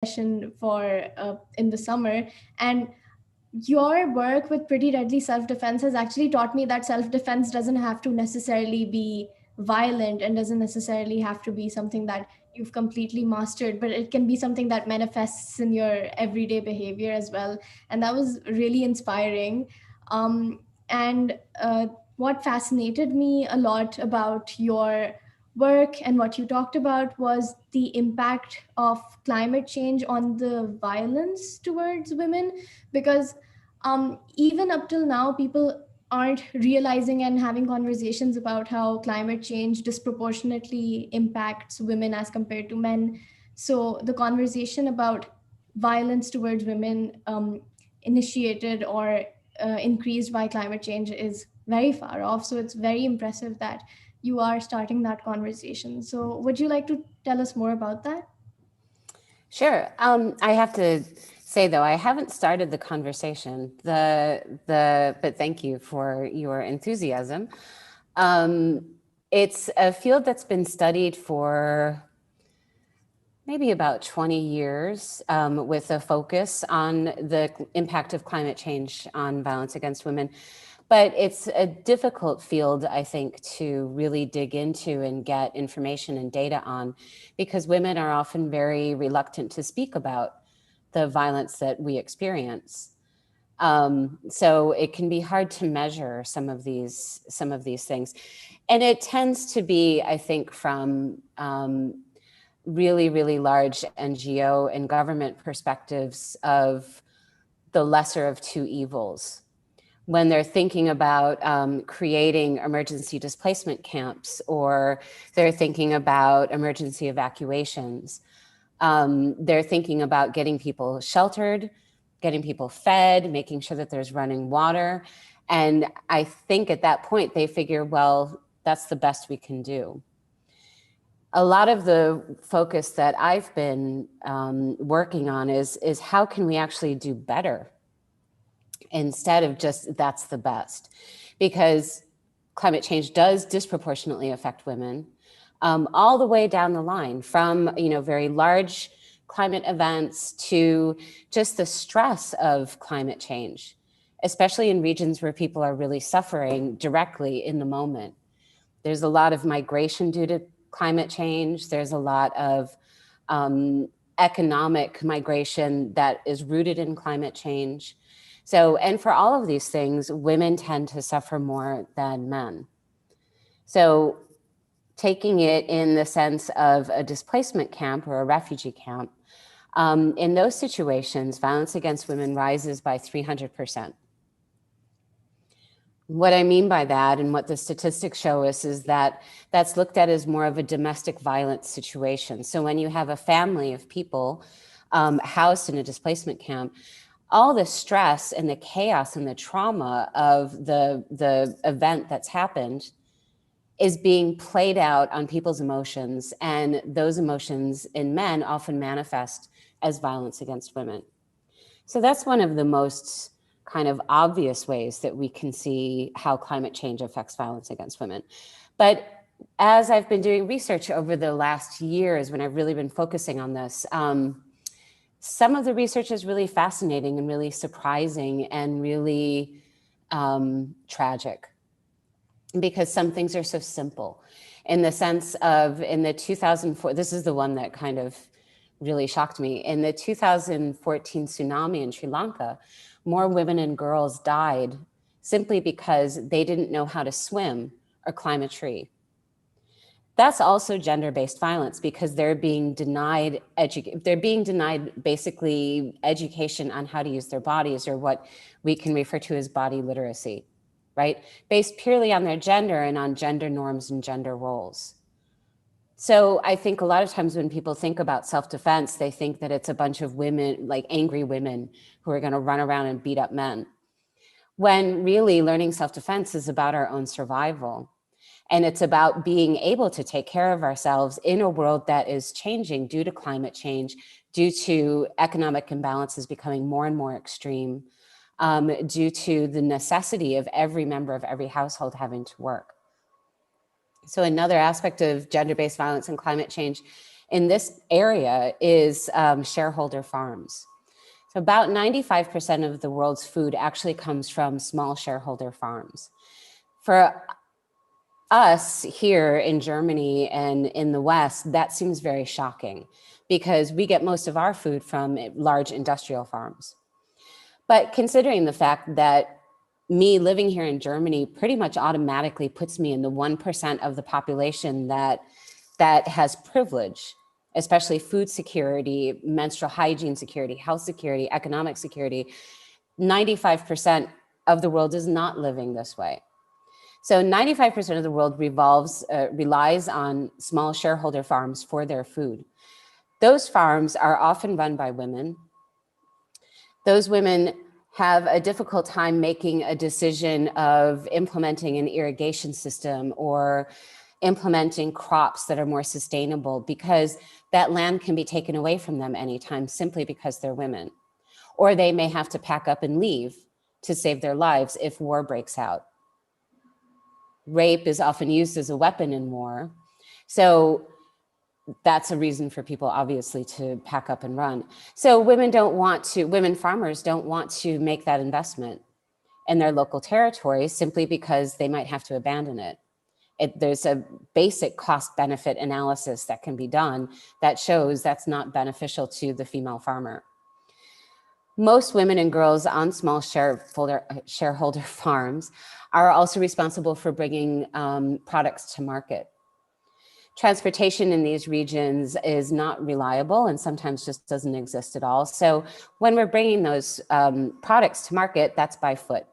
session for in the summer, and your work with Pretty Deadly Self-Defense has actually taught me that self-defense doesn't have to necessarily be violent and doesn't necessarily have to be something that you've completely mastered, but it can be something that manifests in your everyday behavior as well. And that was really inspiring. And what fascinated me a lot about your work and what you talked about was the impact of climate change on the violence towards women, because even up till now, people aren't realizing and having conversations about how climate change disproportionately impacts women as compared to men. So the conversation about violence towards women, initiated or increased by climate change, is very far off. So it's very impressive that you are starting that conversation. So would you like to tell us more about that? Sure. I have to say, though, I haven't started the conversation, but thank you for your enthusiasm. It's a field that's been studied for maybe about 20 years, with a focus on the impact of climate change on violence against women. But it's a difficult field, I think, to really dig into and get information and data on, because women are often very reluctant to speak about the violence that we experience. So it can be hard to measure some of these things. And it tends to be, I think, from really, really large NGO and government perspectives of the lesser of two evils, when they're thinking about creating emergency displacement camps, or they're thinking about emergency evacuations. They're thinking about getting people sheltered, getting people fed, making sure that there's running water. And I think at that point, they figure, well, that's the best we can do. A lot of the focus that I've been working on is how can we actually do better, instead of just that's the best, because climate change does disproportionately affect women, all the way down the line, from very large climate events to just the stress of climate change, especially in regions where people are really suffering directly in the moment. There's a lot of migration due to climate change. There's a lot of economic migration that is rooted in climate change. So, and for all of these things, women tend to suffer more than men. So taking it in the sense of a displacement camp or a refugee camp, in those situations, violence against women rises by 300%. What I mean by that, and what the statistics show us, is that that's looked at as more of a domestic violence situation. So when you have a family of people housed in a displacement camp, all the stress and the chaos and the trauma of the event that's happened is being played out on people's emotions, and those emotions in men often manifest as violence against women. So that's one of the most kind of obvious ways that we can see how climate change affects violence against women. But as I've been doing research over the last years, when I've really been focusing on this, some of the research is really fascinating and really surprising and really tragic, because some things are so simple, in the sense of, in the 2004, this is the one that kind of really shocked me. In the 2014 tsunami in Sri Lanka, more women and girls died simply because they didn't know how to swim or climb a tree. That's also gender-based violence, because they're being denied basically education on how to use their bodies, or what we can refer to as body literacy, right? Based purely on their gender and on gender norms and gender roles. So I think a lot of times when people think about self-defense, they think that it's a bunch of women, like angry women, who are going to run around and beat up men, when really learning self-defense is about our own survival. And it's about being able to take care of ourselves in a world that is changing due to climate change, due to economic imbalances becoming more and more extreme, due to the necessity of every member of every household having to work. So another aspect of gender-based violence and climate change in this area is shareholder farms. So about 95% of the world's food actually comes from small shareholder farms. For us here in Germany and in the West, that seems very shocking because we get most of our food from large industrial farms. But considering the fact that me living here in Germany pretty much automatically puts me in the 1% of the population that has privilege, especially food security, menstrual hygiene security, health security, economic security, 95% of the world is not living this way. So 95% of the world relies on small shareholder farms for their food. Those farms are often run by women. Those women have a difficult time making a decision of implementing an irrigation system or implementing crops that are more sustainable because that land can be taken away from them anytime simply because they're women. Or they may have to pack up and leave to save their lives if war breaks out. Rape is often used as a weapon in war. So that's a reason for people obviously to pack up and run. So women farmers don't want to make that investment in their local territory simply because they might have to abandon it. There's a basic cost benefit analysis that can be done that shows that's not beneficial to the female farmer. Most women and girls on small shareholder farms are also responsible for bringing products to market. Transportation in these regions is not reliable and sometimes just doesn't exist at all. So when we're bringing those products to market, that's by foot,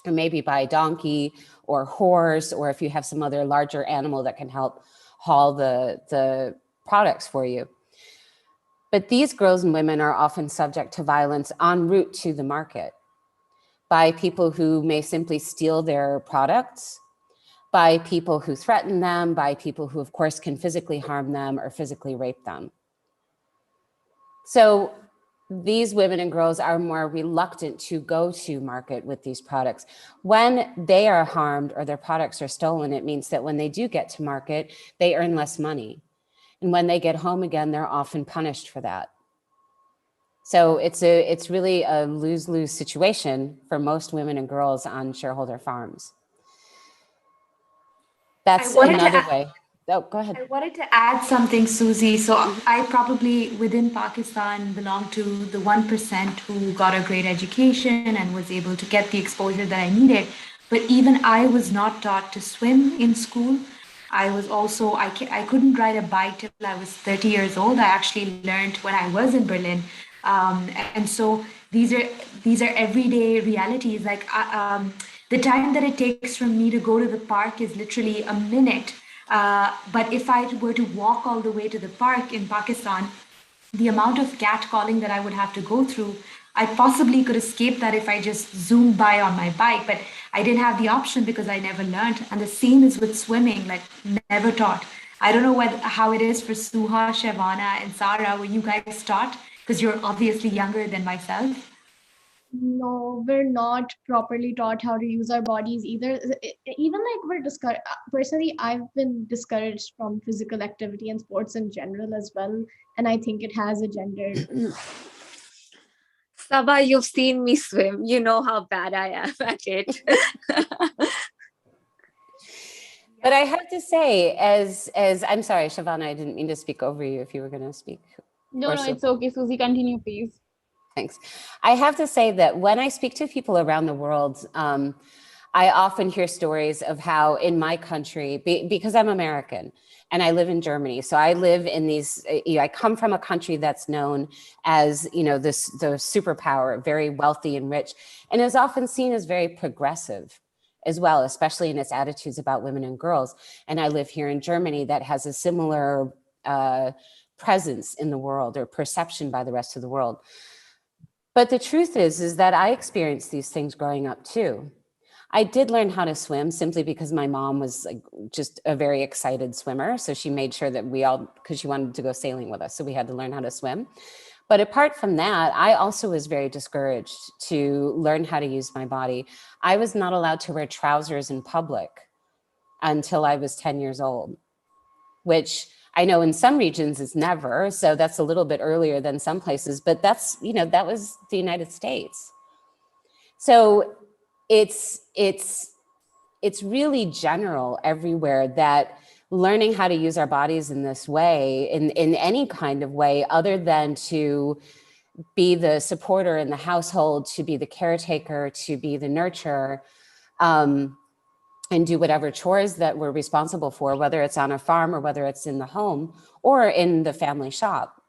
or maybe by donkey or horse, or if you have some other larger animal that can help haul the products for you. But these girls and women are often subject to violence en route to the market by people who may simply steal their products, by people who threaten them, by people who, of course, can physically harm them or physically rape them. So these women and girls are more reluctant to go to market with these products. When they are harmed or their products are stolen, it means that when they do get to market, they earn less money. And when they get home again, they're often punished for that. So it's really a lose-lose situation for most women and girls on shareholder farms. That's another way. Oh, go ahead. I wanted to add something, Susie. So I probably within Pakistan belong to the 1% who got a great education and was able to get the exposure that I needed. But even I was not taught to swim in school. I was also, I couldn't ride a bike till I was 30 years old. I actually learned when I was in Berlin. And so these are everyday realities. Like the time that it takes from me to go to the park is literally a minute. But if I were to walk all the way to the park in Pakistan, the amount of catcalling that I would have to go through, I possibly could escape that if I just zoomed by on my bike. But I didn't have the option because I never learned. And the same is with swimming, like never taught. I don't know how it is for Suha, Shavana, and Sarah. Were you guys taught? Because you're obviously younger than myself. No, we're not properly taught how to use our bodies either. Even like we're discouraged. Personally, I've been discouraged from physical activity and sports in general as well, and I think it has a gendered. Sabah, you've seen me swim. You know how bad I am at it. But I have to say, as I'm sorry, Shavana, I didn't mean to speak over you if you were going to speak. No, it's okay, Susie. Continue, please. Thanks. I have to say that when I speak to people around the world, I often hear stories of how in my country, because I'm American and I live in Germany, so I live in these, I come from a country that's known as, the superpower, very wealthy and rich, and is often seen as very progressive as well, especially in its attitudes about women and girls. And I live here in Germany that has a similar presence in the world or perception by the rest of the world. But the truth is that I experienced these things growing up too. I did learn how to swim simply because my mom was like just a very excited swimmer. So she made sure that because she wanted to go sailing with us. So we had to learn how to swim. But apart from that, I also was very discouraged to learn how to use my body. I was not allowed to wear trousers in public until I was 10 years old, which I know in some regions it's never, so that's a little bit earlier than some places, but that's, you know, that was the United States. So it's really general everywhere that learning how to use our bodies in this way, in any kind of way, other than to be the supporter in the household, to be the caretaker, to be the nurturer, and do whatever chores that we're responsible for, whether it's on a farm or whether it's in the home or in the family shop,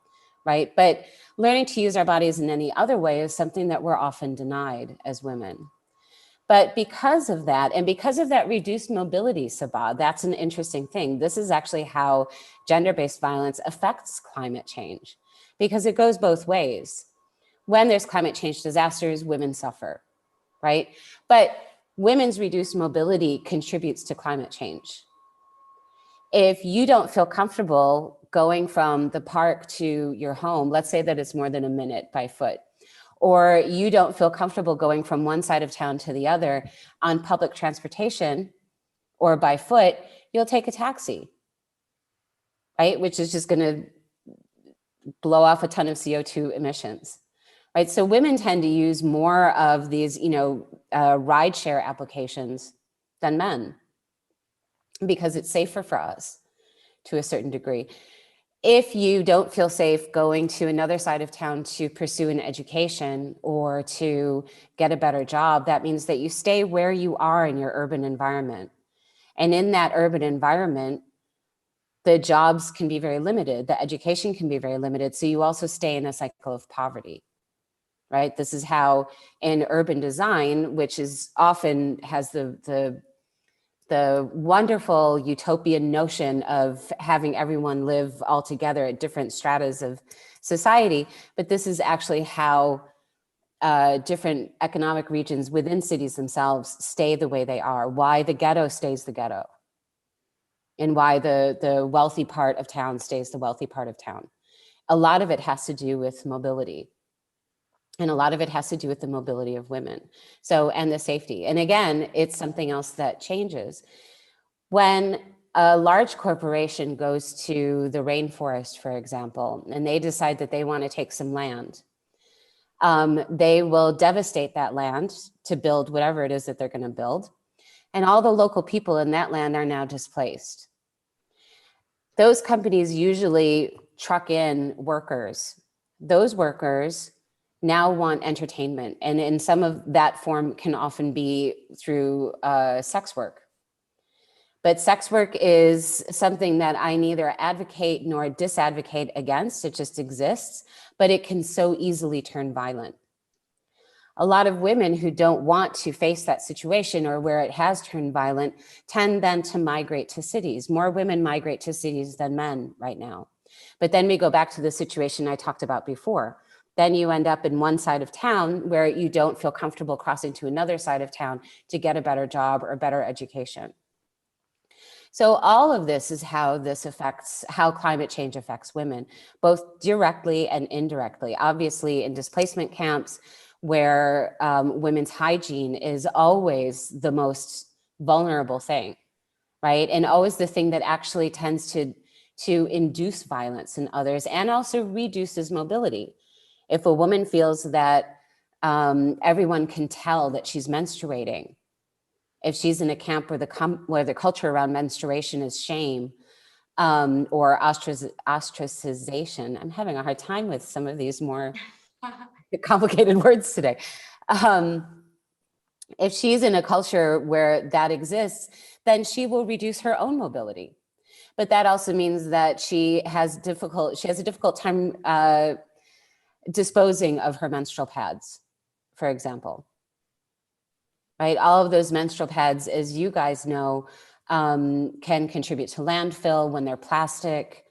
right? But learning to use our bodies in any other way is something that we're often denied as women. But because of that, and because of that reduced mobility, Sabah, that's an interesting thing. This is actually how gender-based violence affects climate change, because it goes both ways. When there's climate change disasters, women suffer, right? But women's reduced mobility contributes to climate change. If you don't feel comfortable going from the park to your home, let's say that it's more than a minute by foot, or you don't feel comfortable going from one side of town to the other on public transportation or by foot, you'll take a taxi, right? Which is just gonna blow off a ton of CO2 emissions, right? So women tend to use more of these, you know, rideshare applications than men because it's safer for us to a certain degree. If you don't feel safe going to another side of town to pursue an education or to get a better job, that means that you stay where you are in your urban environment. And in that urban environment, the jobs can be very limited, the education can be very limited, so you also stay in a cycle of poverty, right? This is how in urban design, which is often has the wonderful utopian notion of having everyone live all together at different stratas of society, but this is actually how different economic regions within cities themselves stay the way they are, why the ghetto stays the ghetto, and why the wealthy part of town stays the wealthy part of town. A lot of it has to do with mobility. And a lot of it has to do with the mobility of women. So, and the safety. And again, it's something else that changes. When a large corporation goes to the rainforest, for example, and they decide that they want to take some land, they will devastate that land to build whatever it is that they're going to build. And all the local people in that land are now displaced. Those companies usually truck in workers. Those workers now want entertainment. And in some of that form can often be through sex work. But sex work is something that I neither advocate nor disadvocate against. It just exists, but it can so easily turn violent. A lot of women who don't want to face that situation or where it has turned violent tend then to migrate to cities. More women migrate to cities than men right now. But then we go back to the situation I talked about before. Then you end up in one side of town where you don't feel comfortable crossing to another side of town to get a better job or better education. So all of this is how how climate change affects women, both directly and indirectly. Obviously in displacement camps where women's hygiene is always the most vulnerable thing, right? And always the thing that actually tends to induce violence in others and also reduces mobility. If a woman feels that everyone can tell that she's menstruating, if she's in a camp where the culture around menstruation is shame or ostracization, I'm having a hard time with some of these more complicated words today. If she's in a culture where that exists, then she will reduce her own mobility. But that also means that she has a difficult time disposing of her menstrual pads, for example. Right, all of those menstrual pads, as you guys know, can contribute to landfill when they're plastic,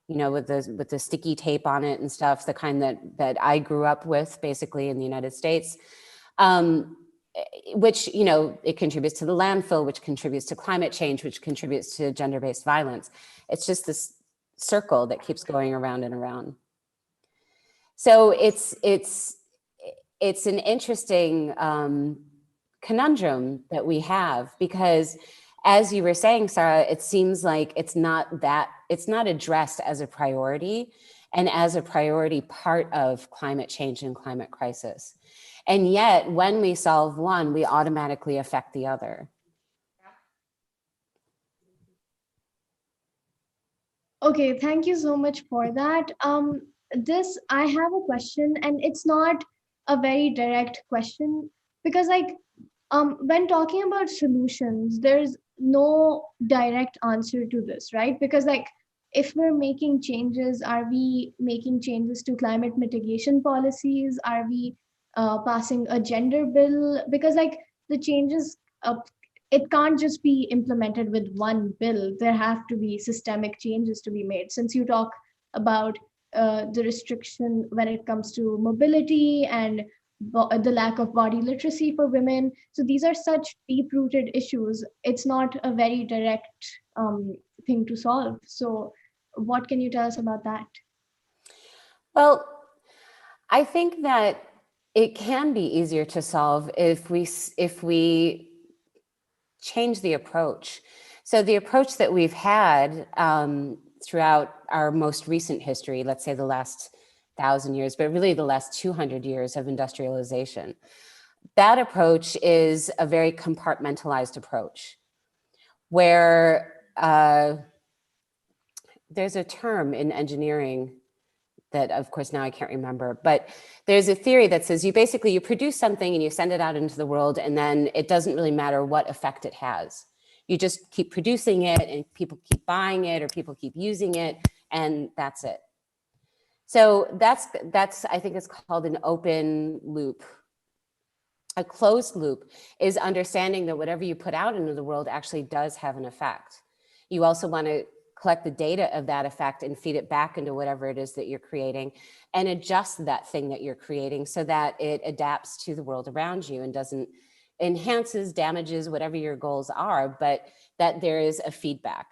you know, with the sticky tape on it and stuff, the kind that I grew up with basically in the United States, which, you know, it contributes to the landfill, which contributes to climate change, which contributes to gender-based violence. It's just this circle that keeps going around and around. So it's an interesting conundrum that we have, because as you were saying, Sarah, it seems like it's not that it's not addressed as a priority and as a priority part of climate change and climate crisis. And yet, when we solve one, we automatically affect the other. Okay, thank you so much for that. I have a question, and it's not a very direct question because, like, when talking about solutions, there's no direct answer to this, right? Because, like, if we're making changes, are we making changes to climate mitigation policies? Are we passing a gender bill? Because, like, the changes, it can't just be implemented with one bill. There have to be systemic changes to be made. Since you talk about the restriction when it comes to mobility and the lack of body literacy for women. So these are such deep-rooted issues. It's not a very direct thing to solve. So what can you tell us about that? Well, I think that it can be easier to solve if we change the approach. So the approach that we've had throughout our most recent history, let's say the last 1,000 years, but really the last 200 years of industrialization, that approach is a very compartmentalized approach where there's a term in engineering that, of course, now I can't remember, but there's a theory that says you produce something and you send it out into the world, and then it doesn't really matter what effect it has. You just keep producing it and people keep buying it or people keep using it, and that's it. So that's I think it's called an open loop. A closed loop is understanding that whatever you put out into the world actually does have an effect. You also want to collect the data of that effect and feed it back into whatever it is that you're creating and adjust that thing that you're creating so that it adapts to the world around you and doesn't enhances, damages, whatever your goals are, but that there is a feedback,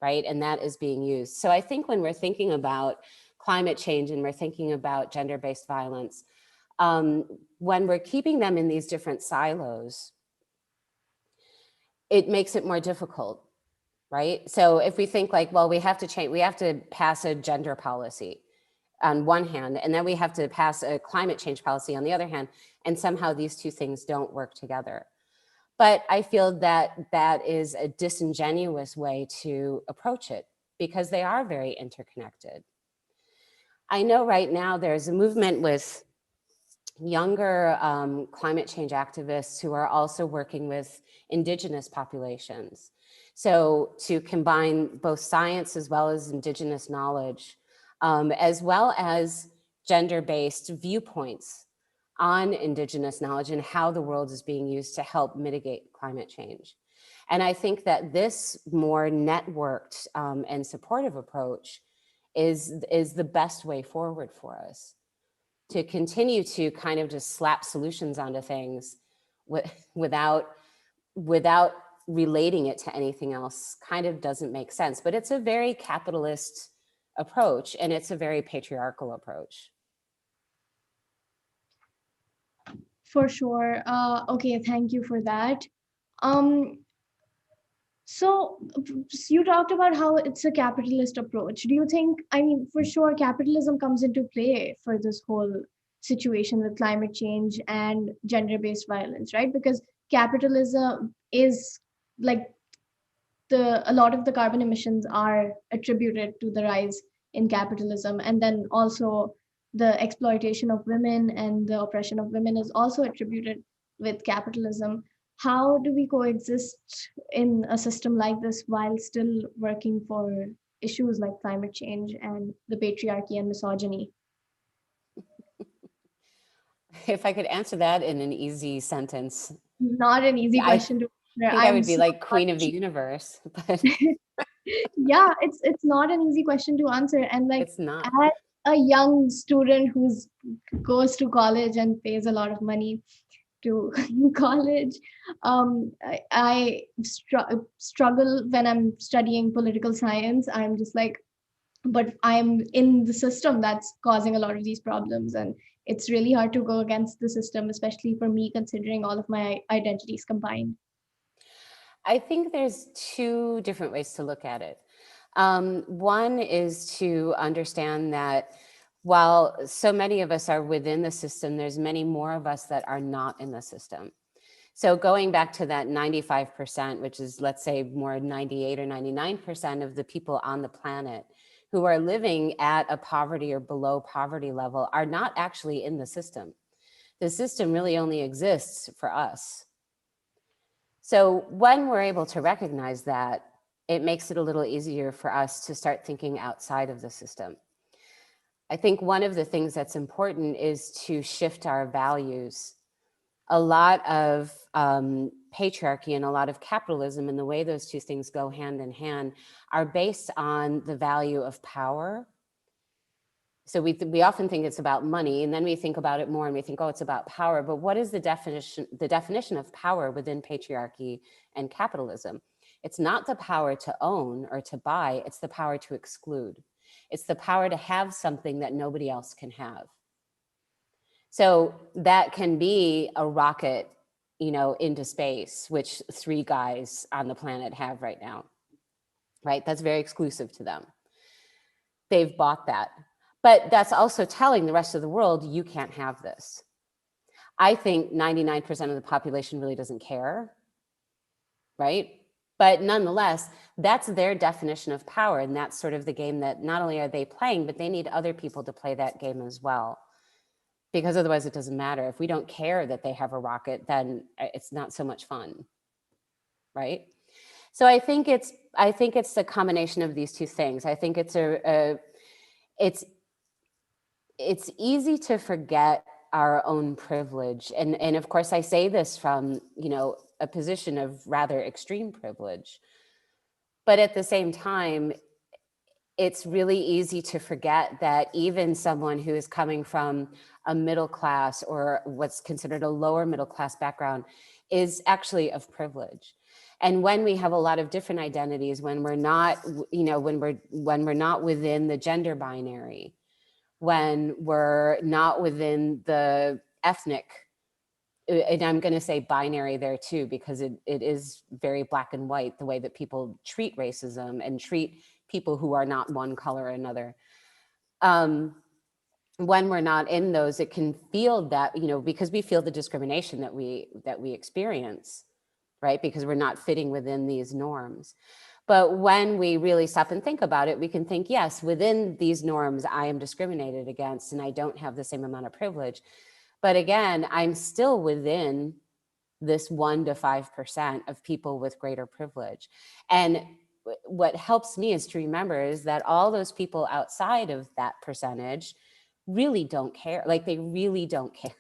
right? And that is being used. So I think when we're thinking about climate change and we're thinking about gender-based violence, when we're keeping them in these different silos, it makes it more difficult, right? So if we think like, well, we have to pass a gender policy on one hand, and then we have to pass a climate change policy on the other hand, and somehow these two things don't work together. But I feel that that is a disingenuous way to approach it because they are very interconnected. I know right now there's a movement with younger climate change activists who are also working with indigenous populations. So to combine both science as well as indigenous knowledge, as well as gender-based viewpoints on indigenous knowledge and how the world is being used to help mitigate climate change. And I think that this more networked and supportive approach is the best way forward for us. To continue to kind of just slap solutions onto things without relating it to anything else kind of doesn't make sense. But it's a very capitalist approach and it's a very patriarchal approach. For sure. Okay, thank you for that. So you talked about how it's a capitalist approach. Do you think, I mean, for sure, capitalism comes into play for this whole situation with climate change and gender-based violence, right? Because capitalism is like a lot of the carbon emissions are attributed to the rise in capitalism, and then also the exploitation of women and the oppression of women is also attributed with capitalism. How do we coexist in a system like this while still working for issues like climate change and the patriarchy and misogyny? If I could answer that in an easy sentence. Not an easy question to answer. I think I would be like queen of the universe, but yeah, it's not an easy question to answer. And like, it's not. as a young student who's goes to college and pays a lot of money to college, I struggle when I'm studying political science. I'm just like, but I'm in the system that's causing a lot of these problems, and it's really hard to go against the system, especially for me, considering all of my identities combined. I think there's two different ways to look at it. One is to understand that while so many of us are within the system, there's many more of us that are not in the system. So going back to that 95%, which is, let's say, more 98 or 99% of the people on the planet who are living at a poverty or below poverty level are not actually in the system. The system really only exists for us. So when we're able to recognize that, it makes it a little easier for us to start thinking outside of the system. I think one of the things that's important is to shift our values. A lot of patriarchy and a lot of capitalism, and the way those two things go hand in hand, are based on the value of power. So we often think it's about money, and then we think about it more and we think, oh, it's about power. But what is the definition of power within patriarchy and capitalism? It's not the power to own or to buy, it's the power to exclude. It's the power to have something that nobody else can have. So that can be a rocket, into space, which 3 guys on the planet have right now, right? That's very exclusive to them. They've bought that. But that's also telling the rest of the world, you can't have this. I think 99% of the population really doesn't care, right? But nonetheless, that's their definition of power. And that's sort of the game that not only are they playing, but they need other people to play that game as well. Because otherwise it doesn't matter. If we don't care that they have a rocket, then it's not so much fun, right? So I think it's the combination of these two things. I think it's easy to forget our own privilege. And of course, I say this from, a position of rather extreme privilege. But at the same time, it's really easy to forget that even someone who is coming from a middle class or what's considered a lower middle class background is actually of privilege. And when we have a lot of different identities, when we're not, when we're not within the gender binary, when we're not within the ethnic, and I'm going to say binary there too, because it is very black and white, the way that people treat racism and treat people who are not one color or another. When we're not in those, it can feel that, because we feel the discrimination that we experience, right? Because we're not fitting within these norms. But when we really stop and think about it, we can think, yes, within these norms, I am discriminated against and I don't have the same amount of privilege. But again, I'm still within this 1 to 5% of people with greater privilege. And what helps me is to remember is that all those people outside of that percentage really don't care. Like, they really don't care.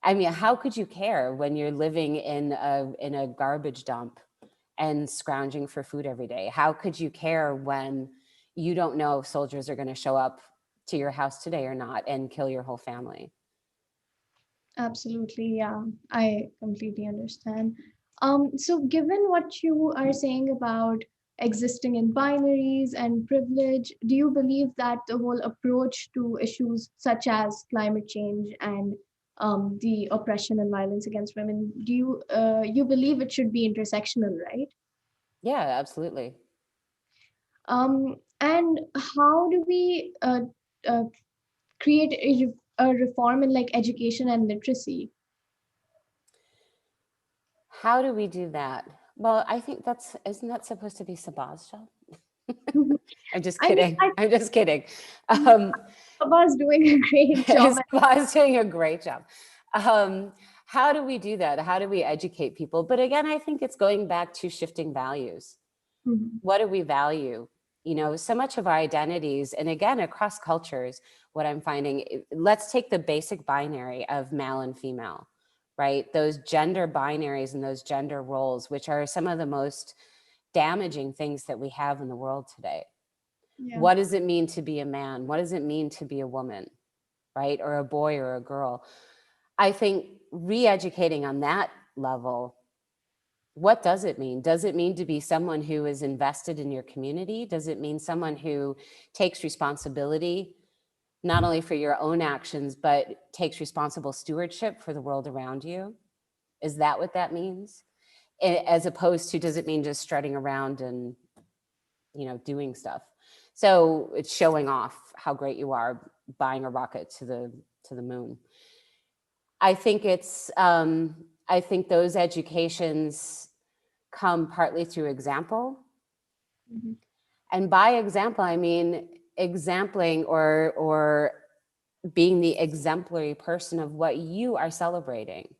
I mean, how could you care when you're living in a garbage dump and scrounging for food every day? How could you care when you don't know if soldiers are going to show up to your house today or not and kill your whole family? Absolutely, yeah. I completely understand. So given what you are saying about existing in binaries and privilege, do you believe that the whole approach to issues such as climate change and the oppression and violence against women, do you believe it should be intersectional, right? Yeah, absolutely. And how do we uh, create a reform in like education and literacy? How do we do that? Well, I think isn't that supposed to be Sabah's job? I'm just I mean, kidding. I'm just kidding. Sabah's doing a great job. Sabah's doing a great job. How do we do that? How do we educate people? But again, I think it's going back to shifting values. Mhm. What do we value? So much of our identities, and again, across cultures, what I'm finding, let's take the basic binary of male and female, right? Those gender binaries and those gender roles, which are some of the most damaging things that we have in the world today. Yeah. What does it mean to be a man? What does it mean to be a woman, right? Or a boy or a girl? I think re-educating on that level, what does it mean? Does it mean to be someone who is invested in your community? Does it mean someone who takes responsibility, not only for your own actions, but takes responsible stewardship for the world around you? Is that what that means? As opposed to, does it mean just strutting around and doing stuff. So it's showing off how great you are, buying a rocket to the moon. I think I think those educations come partly through example. Mm-hmm. And by example, I mean exempling or being the exemplary person of what you are celebrating,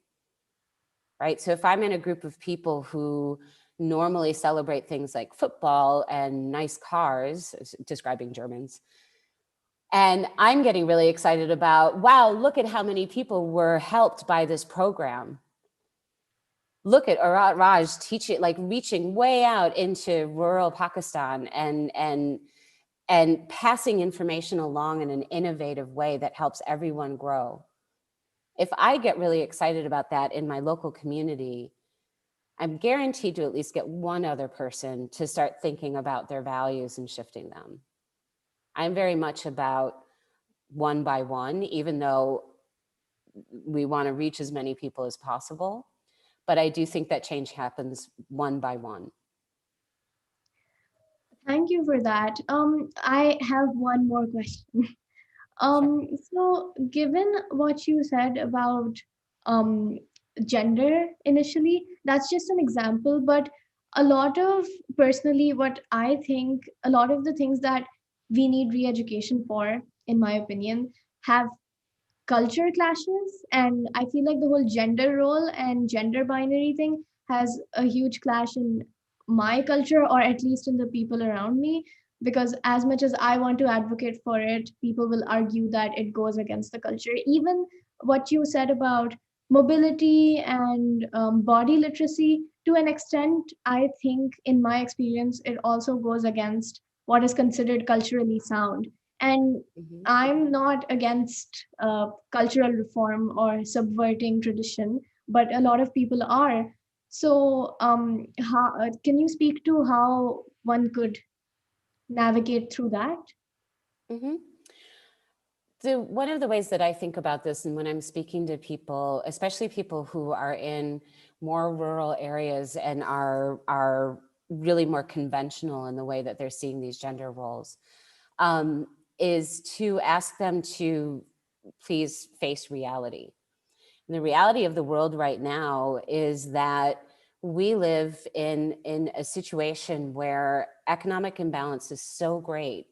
right? So if I'm in a group of people who normally celebrate things like football and nice cars, describing Germans, and I'm getting really excited about, wow, look at how many people were helped by this program. Look at Arat Raj teaching, like reaching way out into rural Pakistan and passing information along in an innovative way that helps everyone grow. If I get really excited about that in my local community, I'm guaranteed to at least get one other person to start thinking about their values and shifting them. I'm very much about one by one, even though we want to reach as many people as possible. But I do think that change happens one by one. Thank you for that. I have one more question. Sure. So given what you said about um, gender initially, that's just an example, but a lot of personally, what I think, a lot of the things that we need re-education for, in my opinion, have culture clashes. And I feel like the whole gender role and gender binary thing has a huge clash in my culture, or at least in the people around me, because as much as I want to advocate for it, people will argue that it goes against the culture. Even what you said about mobility and body literacy, to an extent, I think in my experience it also goes against what is considered culturally sound. And Mhm. I'm not against cultural reform or subverting tradition, but a lot of people are. So, can you speak to how one could navigate through that? Mhm. So one of the ways that I think about this, and when I'm speaking to people, especially people who are in more rural areas and are really more conventional in the way that they're seeing these gender roles, um, is to ask them to please face reality. And the reality of the world right now is that we live in a situation where economic imbalance is so great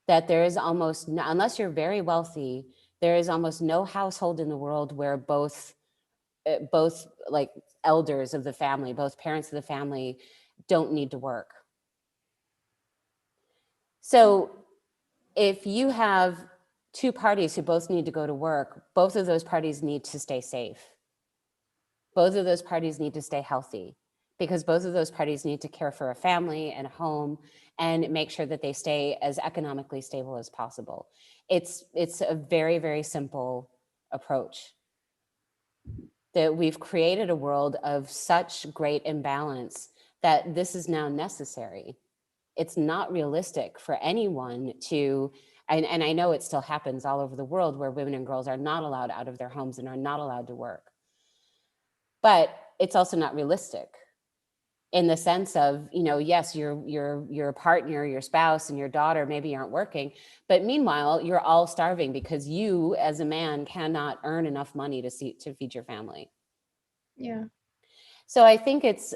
that there is almost, unless you're very wealthy, there is almost no household in the world where both like elders of the family, both parents of the family don't need to work. So if you have two parties who both need to go to work, both of those parties need to stay safe. Both of those parties need to stay healthy, because both of those parties need to care for a family and a home and make sure that they stay as economically stable as possible. It's a very, very simple approach. That we've created a world of such great imbalance that this is now necessary. It's not realistic for anyone to, and I know it still happens all over the world, where women and girls are not allowed out of their homes and are not allowed to work. But it's also not realistic in the sense of, yes, your partner, your spouse, and your daughter maybe aren't working, but meanwhile, you're all starving because you, as a man, cannot earn enough money to feed your family. Yeah. So I think it's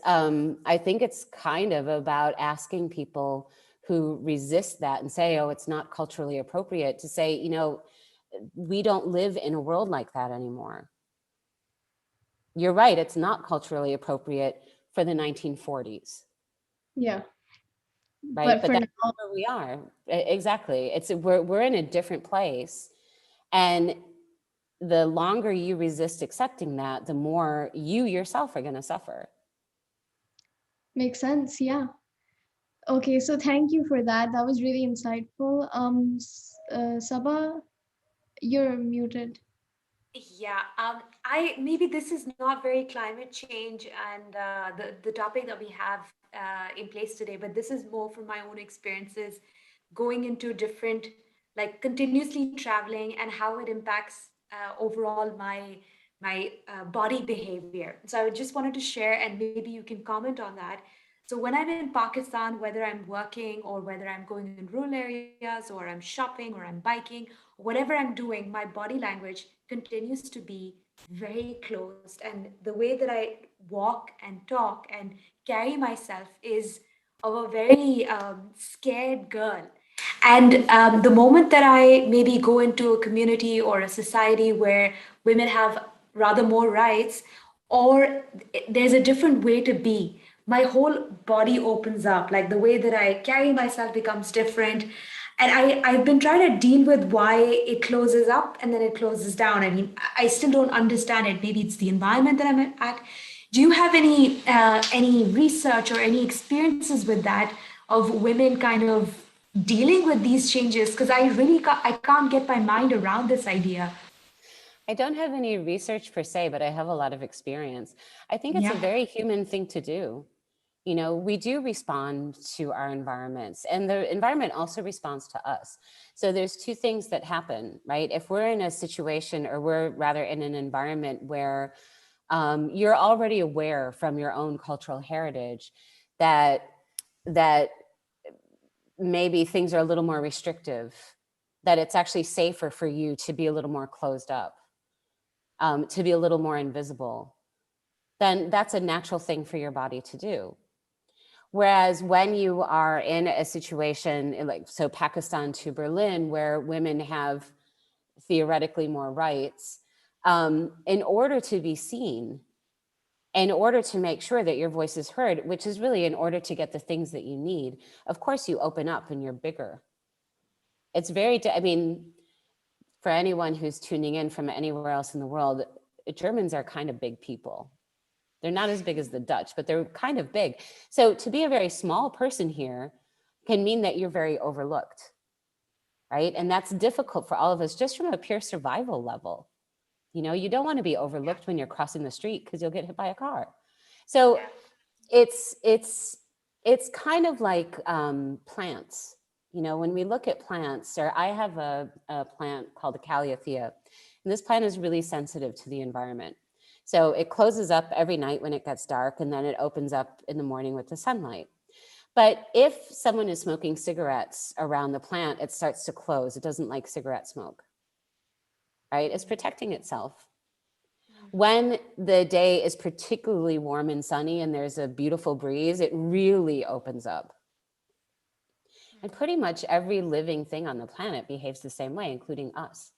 kind of about asking people who resist that and say, oh, it's not culturally appropriate, to say, we don't live in a world like that anymore. You're right, it's not culturally appropriate for the 1940s. Yeah. Right, But but for that's now, where we are. Exactly. We're in a different place, and the longer you resist accepting that, the more you yourself are going to suffer. makes sense. Yeah. Okay. So thank you for that. That was really insightful. Sabah, you're muted. Yeah, I maybe this is not very climate change and the topic that we have in place today, but this is more from my own experiences going into different, like continuously traveling and how it impacts overall my body behavior. So I just wanted to share, and maybe you can comment on that. So when I'm in Pakistan, whether I'm working or whether I'm going in rural areas or I'm shopping or I'm biking, whatever I'm doing, my body language continues to be very closed. And the way that I walk and talk and carry myself is of a very scared girl. And the moment that I maybe go into a community or a society where women have rather more rights, or there's a different way to be, my whole body opens up. Like the way that I carry myself becomes different. And I've been trying to deal with why it closes up and then it closes down. I mean, I still don't understand it. Maybe it's the environment that I'm at. Do you have any research or any experiences with that of women kind of dealing with these changes? Because I can't get my mind around this idea. I don't have any research per se, but I have a lot of experience. I think it's a very human thing to do. You know, we do respond to our environments, and the environment also responds to us. So there's two things that happen, right? If we're in a situation, or we're rather in an environment where you're already aware from your own cultural heritage that maybe things are a little more restrictive, that it's actually safer for you to be a little more closed up, to be a little more invisible, then that's a natural thing for your body to do. Whereas when you are in a situation like, so Pakistan to Berlin, where women have theoretically more rights, in order to be seen, in order to make sure that your voice is heard, which is really in order to get the things that you need, of course you open up and you're bigger. It's very, I mean, for anyone who's tuning in from anywhere else in the world, Germans are kind of big people. They're not as big as the Dutch, but they're kind of big. So to be a very small person here can mean that you're very overlooked, right? And that's difficult for all of us just from a pure survival level. You know, you don't want to be overlooked when you're crossing the street because you'll get hit by a car. So it's kind of like plants. You know, when we look at plants, or I have a plant called a calliothea, and this plant is really sensitive to the environment. So it closes up every night when it gets dark, and then it opens up in the morning with the sunlight. But if someone is smoking cigarettes around the plant, it starts to close. It doesn't like cigarette smoke, right? It's protecting itself. When the day is particularly warm and sunny and there's a beautiful breeze, it really opens up. And pretty much every living thing on the planet behaves the same way, including us.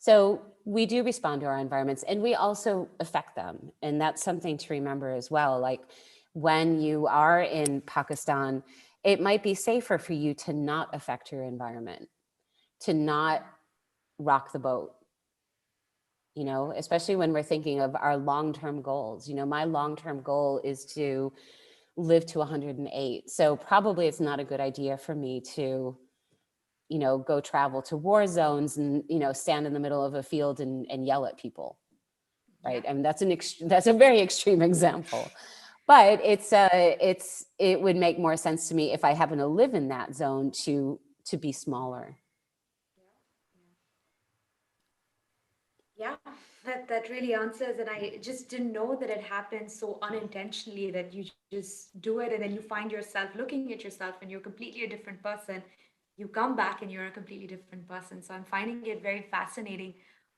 So we do respond to our environments, and we also affect them. And that's something to remember as well. Like when you are in Pakistan, it might be safer for you to not affect your environment, to not rock the boat, you know, especially when we're thinking of our long-term goals. You know, my long-term goal is to live to 108. So probably it's not a good idea for me to, you know, go travel to war zones and, you know, stand in the middle of a field and yell at people, right? I mean, that's a very extreme example, but it would make more sense to me if I happen to live in that zone to be smaller. Yeah, that really answers. And I just didn't know that it happens so unintentionally, that you just do it and then you find yourself looking at yourself and you're completely a different person. You come back and you're a completely different person. So I'm finding it very fascinating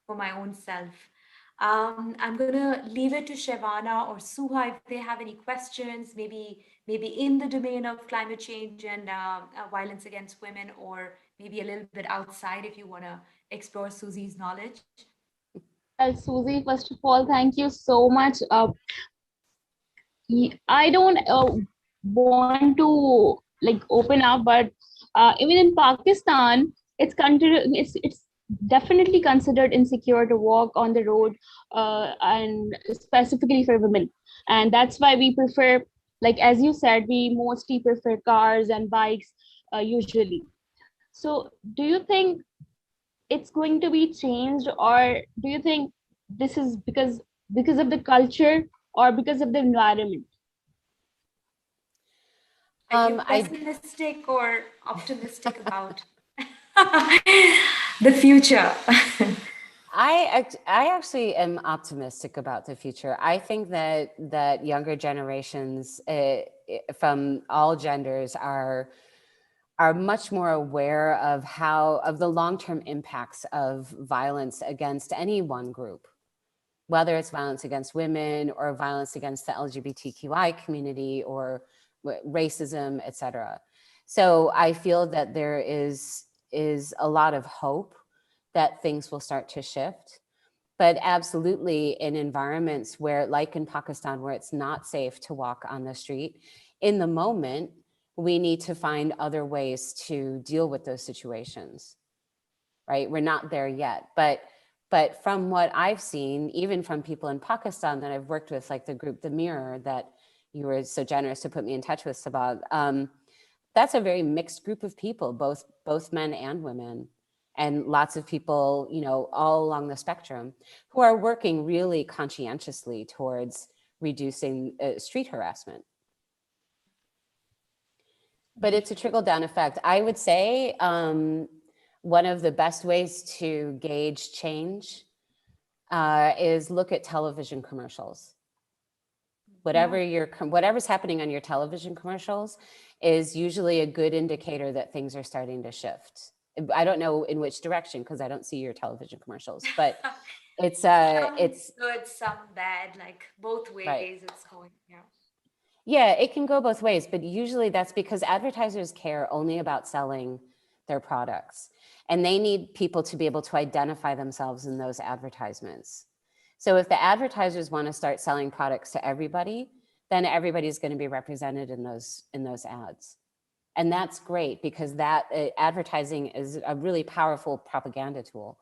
for my own self. I'm gonna leave it to Shevana or Suha if they have any questions, maybe in the domain of climate change and violence against women, or maybe a little bit outside if you want to explore Susie's knowledge. Well, Susie, first of all, thank you so much. I don't want to like open up, but even in Pakistan, it's definitely considered insecure to walk on the road, and specifically for women, and that's why we prefer, like as you said, we mostly prefer cars and bikes usually. So, do you think it's going to be changed, or do you think this is because of the culture or because of the environment? Are you pessimistic or optimistic about the future? I actually am optimistic about the future. I think that younger generations, from all genders are much more aware of the long-term impacts of violence against any one group, whether it's violence against women or violence against the LGBTQI community or racism, et cetera. So I feel that there is a lot of hope that things will start to shift. But absolutely in environments where, like in Pakistan, where it's not safe to walk on the street, in the moment, we need to find other ways to deal with those situations, right? We're not there yet. But from what I've seen, even from people in Pakistan that I've worked with, like the group The Mirror that you were so generous to put me in touch with, Sabah, that's a very mixed group of people, both men and women, and lots of people, you know, all along the spectrum who are working really conscientiously towards reducing street harassment. But it's a trickle-down effect. I would say one of the best ways to gauge change is look at television commercials. Whatever's happening on your television commercials is usually a good indicator that things are starting to shift. I don't know in which direction because I don't see your television commercials, but it's good, some bad, like both ways. Right. It's going. Yeah. Yeah, it can go both ways, but usually that's because advertisers care only about selling their products, and they need people to be able to identify themselves in those advertisements. So if the advertisers want to start selling products to everybody, then everybody's going to be represented in those ads. And that's great because that advertising is a really powerful propaganda tool.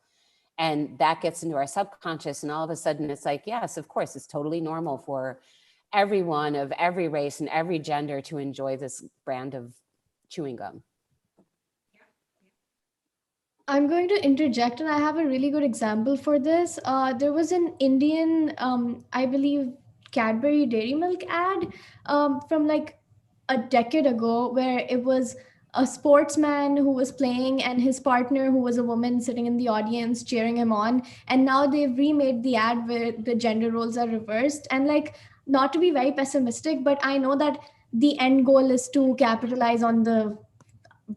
And that gets into our subconscious, and all of a sudden it's like, yes, of course, it's totally normal for everyone of every race and every gender to enjoy this brand of chewing gum. I'm going to interject, and I have a really good example for this. There was an Indian, I believe, Cadbury Dairy Milk ad from like a decade ago, where it was a sportsman who was playing and his partner, who was a woman, sitting in the audience cheering him on. And now they've remade the ad where the gender roles are reversed. And like, not to be very pessimistic, but I know that the end goal is to capitalize on the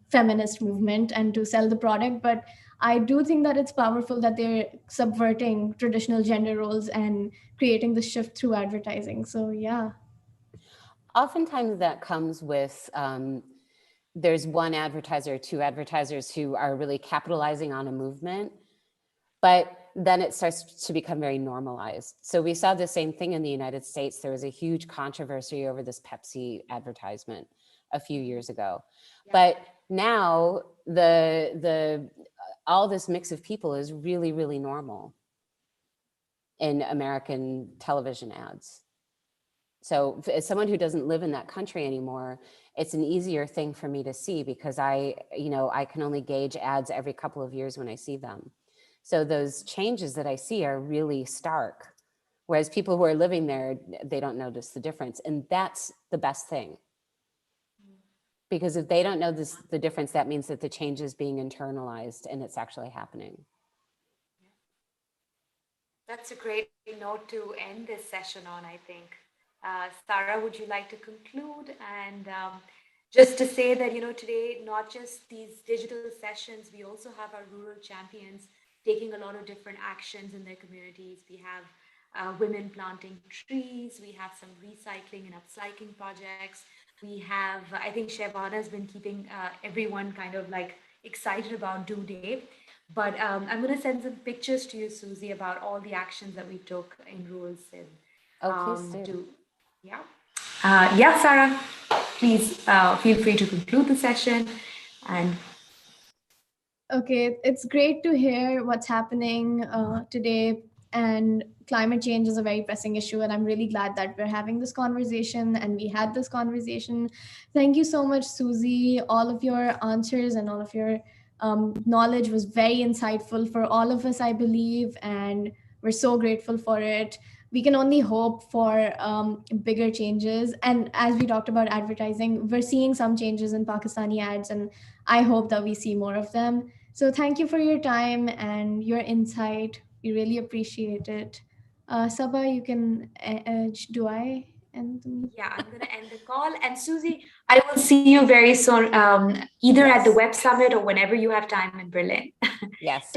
feminist movement and to sell the product, but I do think that it's powerful that they're subverting traditional gender roles and creating the shift through advertising. So yeah. Oftentimes that comes with there's one advertiser or two advertisers who are really capitalizing on a movement, but then it starts to become very normalized. So we saw the same thing in the United States. There was a huge controversy over this Pepsi advertisement a few years ago. Yeah. But now all this mix of people is really, really normal in American television ads. So as someone who doesn't live in that country anymore, it's an easier thing for me to see because I can only gauge ads every couple of years when I see them. So those changes that I see are really stark. Whereas people who are living there, they don't notice the difference. And that's the best thing. Because if they don't know the difference, that means that the change is being internalized and it's actually happening. That's a great note to end this session on, I think. Sarah, would you like to conclude? And just to say that, today, not just these digital sessions, we also have our rural champions taking a lot of different actions in their communities. We have women planting trees. We have some recycling and upcycling projects. We have, I think Shevana has been keeping everyone kind of like excited about Do Day. But I'm going to send some pictures to you, Susie, about all the actions that we took in rural Sindh. Please do. Yeah, Sarah, please feel free to conclude the session. And okay, it's great to hear what's happening today. And climate change is a very pressing issue, and I'm really glad that we're having this conversation and we had this conversation. Thank you so much, Susie. All of your answers and all of your knowledge was very insightful for all of us, I believe, and we're so grateful for it. We can only hope for bigger changes. And as we talked about advertising, we're seeing some changes in Pakistani ads, and I hope that we see more of them. So thank you for your time and your insight. We really appreciate it. Sabah, you can, do I end the meeting. Yeah, I'm going to end the call. And Susie, I will see you very soon, either at the Yes. Web Summit or whenever you have time in Berlin. Yes. Take